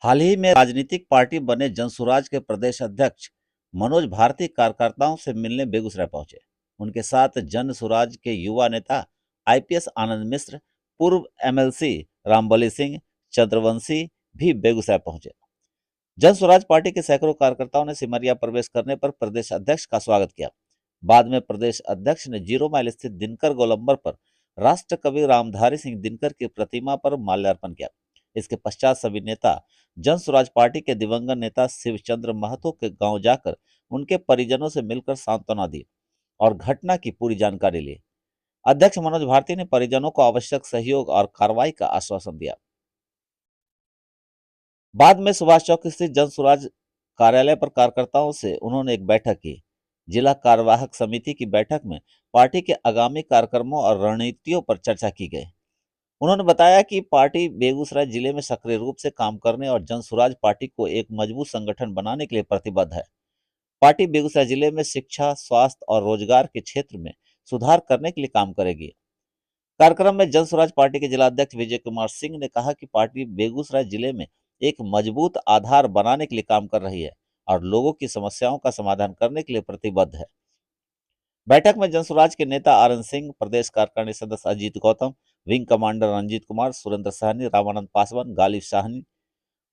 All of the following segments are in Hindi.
हाल ही में राजनीतिक पार्टी बने जनसुराज के प्रदेश अध्यक्ष मनोज भारती कार्यकर्ताओं से मिलने बेगूसराय पहुंचे। उनके साथ जनसुराज के युवा नेता आईपीएस आनंद मिश्र, पूर्व एमएलसी रामबली सिंह चंद्रवंशी भी बेगूसराय पहुंचे। जनसुराज पार्टी के सैकड़ों कार्यकर्ताओं ने सिमरिया प्रवेश करने पर प्रदेश अध्यक्ष का स्वागत किया। बाद में प्रदेश अध्यक्ष ने 0 माइल स्थित दिनकर गोलंबर पर राष्ट्र कवि रामधारी सिंह दिनकर की प्रतिमा पर माल्यार्पण किया। इसके पश्चात सभी नेता जनसुराज पार्टी के दिवंगत नेता शिवचंद्र महतो के गांव जाकर उनके परिजनों से मिलकर सांत्वना दी और घटना की पूरी जानकारी ली। अध्यक्ष मनोज भारती ने परिजनों को आवश्यक सहयोग और कार्रवाई का आश्वासन दिया। बाद में सुभाष चौक स्थित जनसुराज कार्यालय पर कार्यकर्ताओं से उन्होंने एक बैठक की। जिला कार्यवाहक समिति की बैठक में पार्टी के आगामी कार्यक्रमों और रणनीतियों पर चर्चा की गई। उन्होंने बताया कि पार्टी बेगूसराय जिले में सक्रिय रूप से काम करने और जनसुराज पार्टी को एक मजबूत संगठन बनाने के लिए प्रतिबद्ध है। पार्टी बेगूसराय जिले में शिक्षा, स्वास्थ्य और रोजगार के क्षेत्र में सुधार करने के लिए काम करेगी। कार्यक्रम में जनसुराज पार्टी के जिलाध्यक्ष विजय कुमार सिंह ने कहा कि पार्टी बेगूसराय जिले में एक मजबूत आधार बनाने के लिए काम कर रही है और लोगों की समस्याओं का समाधान करने के लिए प्रतिबद्ध है। बैठक में जनसुराज के नेता आरएन सिंह, प्रदेश कार्यकारिणी सदस्य अजीत गौतम, विंग कमांडर रंजीत कुमार, सुरेंद्र सहनी, रामानंद पासवान, गालिब शाहनी,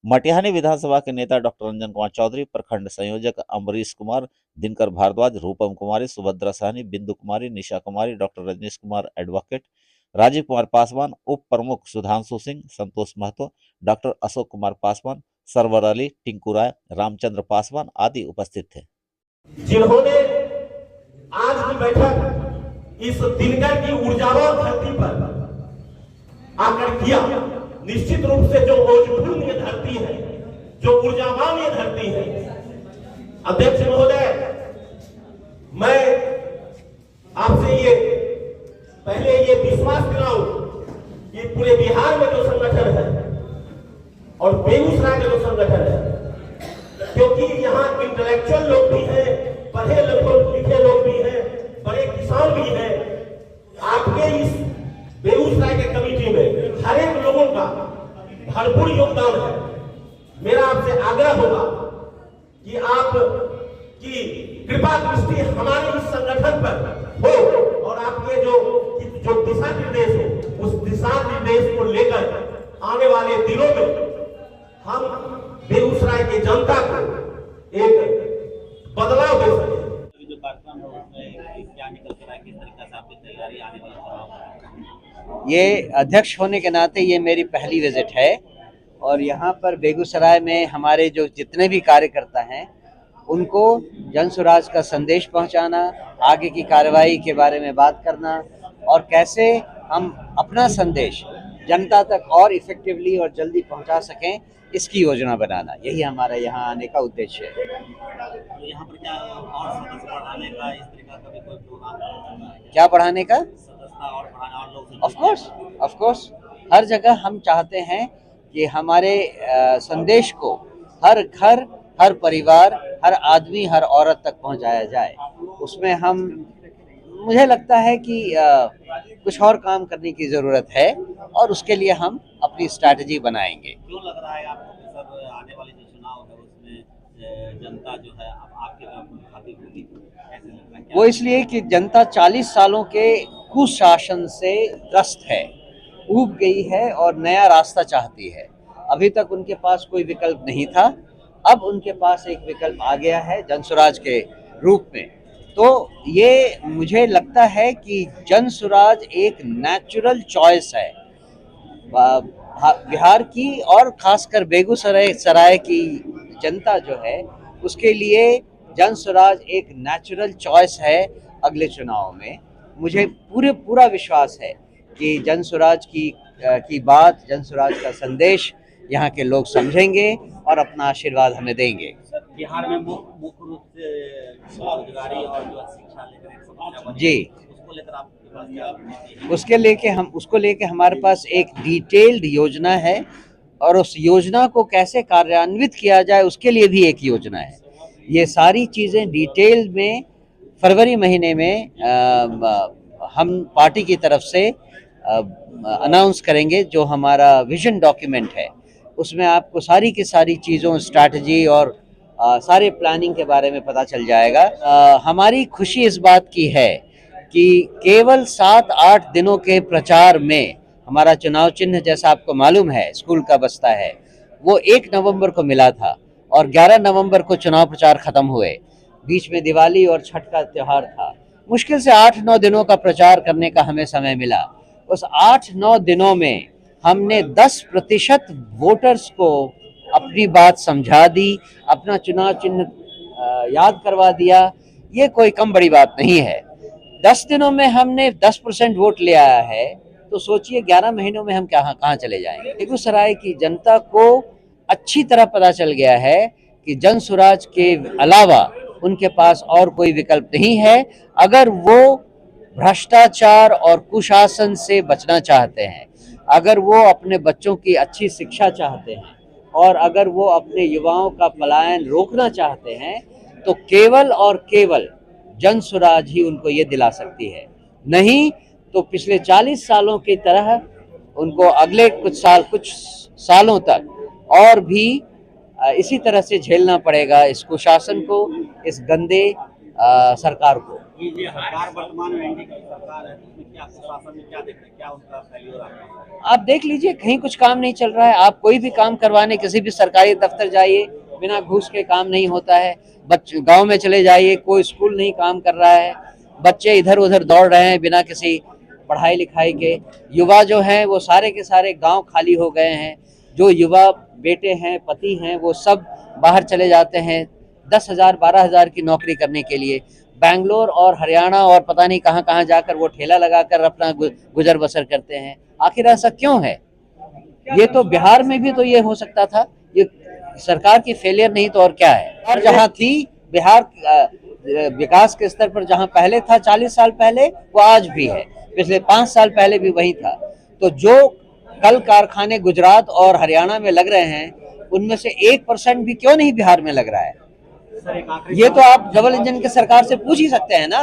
मटिहानी विधानसभा के नेता डॉक्टर रंजन कुमार चौधरी, प्रखंड संयोजक अम्बरीश कुमार, दिनकर भारद्वाज, रूपम कुमारी, सुभद्रा सहनी, बिंदु कुमारी, निशा कुमारी, डॉक्टर रजनीश कुमार एडवोकेट, राजीव कुमार पासवान, उप प्रमुख सुधांशु सिंह, संतोष महतो, डॉक्टर अशोक कुमार पासवान, सरवर अली, टिंकू राय, रामचंद्र पासवान आदि उपस्थित थे। जिन्होंने आज की बैठक इस दिनकर की ऊर्जावान धरती पर आकर किया, निश्चित रूप से जो ओजपूर्ण ये धरती है, जो ऊर्जावान ये धरती है, अध्यक्ष महोदय, मैं आपसे ये पहले ये विश्वास दिलाऊं कि पूरे बिहार में जो संगठन है और बेगूसराय में जो संगठन है, क्योंकि यहाँ इंटेलेक्चुअल लोग भी हैं, पढ़े लिखे लोग भी हैं, बड़े किसान भी हैं, आपके इस बेगूसराय के कमेटी में हर एक लोगों का भरपूर योगदान है। मेरा आपसे आग्रह होगा कि आप की कृपा दृष्टि हमारे इस संगठन पर हो और आपके जो दिशा निर्देश हो, उस दिशा निर्देश को लेकर आने वाले दिनों में हम बेगूसराय की जनता को एक बदलाव दे सके। जो कार्यक्रम है उसमें क्या निकल कर आए, किस तरीके से आपकी तैयारी आने वाले चुनाव? ये अध्यक्ष होने के नाते ये मेरी पहली विजिट है और यहाँ पर बेगूसराय में हमारे जो जितने भी कार्यकर्ता हैं उनको जनसुराज का संदेश पहुँचाना, आगे की कार्रवाई के बारे में बात करना और कैसे हम अपना संदेश जनता तक और इफेक्टिवली और जल्दी पहुँचा सकें, इसकी योजना बनाना, यही हमारा यहाँ आने का उद्देश्य है। तो यहाँ पर क्या और सदस्य बढ़ाने का, इस तरीका का भी कोई प्रोग्राम है? क्या बढ़ाने का? सदस्यता और बढ़ाना और लोग ऑफ कोर्स हर जगह हम चाहते हैं कि हमारे संदेश को हर घर, हर परिवार, हर आदमी, हर औरत तक पहुंचाया जाए। उसमें हम, मुझे लगता है कि कुछ और काम करने की ज़रूरत है और उसके लिए हम अपनी स्ट्रैटेजी बनाएंगे। क्यों लग रहा है आपको कि सर आने वाले जो चुनाव है उसमें जनता जो है अब आपके तरफ खाती होगी? कैसे लग रहा है? वो इसलिए कि जनता 40 सालों के कुशासन से ग्रस्त है, ऊब गई है और नया रास्ता चाहती है। अभी तक उनके पास कोई विकल्प नहीं था, अब उनके पास एक विकल्प आ गया है जनसुराज के रूप में। तो ये मुझे लगता है कि जनसुराज एक नेचुरल चॉइस है बिहार की और खासकर बेगूसराय की जनता जो है उसके लिए जनसुराज एक नेचुरल चॉइस है। अगले चुनाव में मुझे पूरा विश्वास है कि जनसुराज की बात, जनसुराज का संदेश यहाँ के लोग समझेंगे और अपना आशीर्वाद हमें देंगे। बिहार में मुख्य रूप से रोजगारी और जो शिक्षा लेकर जी, उसको लेकर आपके पास क्या? उसको लेके हमारे पास एक डिटेल्ड योजना है और उस योजना को कैसे कार्यान्वित किया जाए उसके लिए भी एक योजना है। ये सारी चीज़ें डिटेल में फरवरी महीने में हम पार्टी की तरफ से अनाउंस करेंगे, जो हमारा विजन डॉक्यूमेंट है उसमें आपको सारी की सारी चीज़ों, स्ट्रैटेजी और सारे प्लानिंग के बारे में पता चल जाएगा। हमारी खुशी इस बात की है कि केवल 7-8 दिनों के प्रचार में हमारा चुनाव चिन्ह, जैसा आपको मालूम है, स्कूल का बस्ता है, वो 1 नवंबर को मिला था और 11 नवंबर को चुनाव प्रचार खत्म हुए। बीच में दिवाली और छठ का त्यौहार था। मुश्किल से 8-9 दिनों का प्रचार करने का हमें समय मिला। उस 8-9 दिनों में हमने 10% वोटर्स को अपनी बात समझा दी, अपना चुनाव चिन्ह याद करवा दिया। ये कोई कम बड़ी बात नहीं है। 10 दिनों में हमने 10% वोट ले आया है, तो सोचिए 11 महीनों में हम कहाँ चले जाएंगे। बेगूसराय की जनता को अच्छी तरह पता चल गया है कि जन स्वराज के अलावा उनके पास और कोई विकल्प नहीं है। अगर वो भ्रष्टाचार और कुशासन से बचना चाहते हैं, अगर वो अपने बच्चों की अच्छी शिक्षा चाहते हैं और अगर वो अपने युवाओं का पलायन रोकना चाहते हैं, तो केवल और केवल जन स्वराज ही उनको ये दिला सकती है। नहीं तो पिछले 40 सालों की तरह उनको अगले कुछ सालों तक और भी इसी तरह से झेलना पड़ेगा इस कुशासन को, इस गंदे सरकार को। ये सरकार वर्तमान में एनडीए की सरकार है, इसमें क्या शासन में क्या देख रहे हैं, क्या उनका फेल्योर आ रहा है? आप देख लीजिए, कहीं कुछ काम नहीं चल रहा है। आप कोई भी काम करवाने किसी भी सरकारी दफ्तर जाइए, बिना घूस के काम नहीं होता है। गांव में चले जाइए, कोई स्कूल नहीं काम कर रहा है। बच्चे इधर उधर दौड़ रहे हैं बिना किसी पढ़ाई लिखाई के। युवा जो हैं वो सारे के सारे गांव खाली हो गए हैं। जो युवा बेटे हैं, पति हैं, वो सब बाहर चले जाते हैं 10,000 12,000 की नौकरी करने के लिए। बेंगलोर और हरियाणा और पता नहीं कहाँ कहाँ जाकर वो ठेला लगाकर अपना गुजर बसर करते हैं। आखिर ऐसा क्यों है? ये तो बिहार में भी तो ये हो सकता था। ये सरकार की फेलियर नहीं तो और क्या है। और जहाँ थी बिहार विकास के स्तर पर जहाँ पहले था 40 साल पहले, वो आज भी है, पिछले 5 साल पहले भी वही था। तो जो कल कारखाने गुजरात और हरियाणा में लग रहे हैं, उनमें से 1% भी क्यों नहीं बिहार में लग रहा है? ये तो आप डबल इंजन की सरकार से पूछ ही सकते हैं ना।